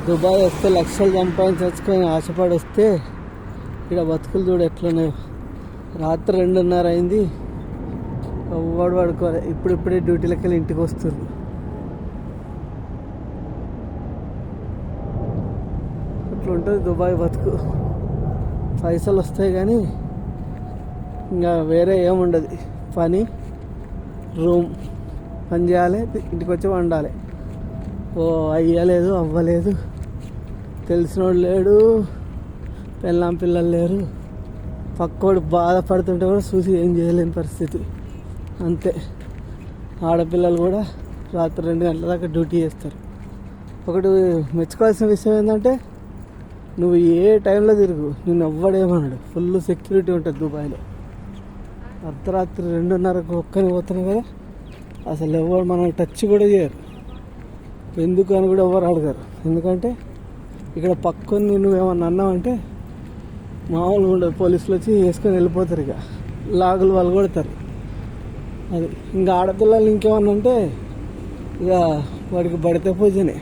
Dubai వస్తే లక్షలు సంపాదించుకొని ఆశపడి వస్తే ఇక్కడ బతుకులు చూడు ఎట్లున్నాయో. రాత్రి 2:30 అయింది, ఎవ్వడు పడుకోవాలి. ఇప్పుడిప్పుడే డ్యూటీలకి వెళ్ళి ఇంటికి వస్తారు. అట్లుంటుంది దుబాయ్ బతుకు. పైసలు వస్తాయి కానీ ఇంకా వేరే ఏముండదు. పని, రూమ్, పని చేయాలి, ఇంటికి వచ్చి వండాలి. ఓ అయ్యలేదు, అవ్వలేదు, తెలిసినోడు లేడు, పెళ్ళాం పిల్లలు లేరు, పక్కోడు బాధపడుతుంటే కూడా చూసి ఏం చేయలేని పరిస్థితి. అంతే. ఆడపిల్లలు కూడా రాత్రి 2 గంటల దాకా డ్యూటీ చేస్తారు. ఒకటి మెచ్చుకోవాల్సిన విషయం ఏంటంటే, నువ్వు ఏ టైంలో తిరుగు, నిన్ను ఎవ్వడేమన్నాడు. ఫుల్ సెక్యూరిటీ ఉంటుంది దుబాయ్లో. అర్ధరాత్రి 2:30కు ఒక్కని పోతున్నావు కదా, అసలు ఎవరు మనం టచ్ కూడా చేయరు. ఎందుకు అని కూడా ఎవరు అడగరు. ఎందుకంటే ఇక్కడ పక్కని నువ్వేమన్నా అన్నావంటే మామూలుగా ఉండదు, పోలీసులు వచ్చి వేసుకొని వెళ్ళిపోతారు. ఇక లాగులు వాళ్ళు కొడతారు. అది ఇంకా ఆడపిల్లలు ఇంకేమన్నా అంటే ఇక వాడికి పడితే పూజనే.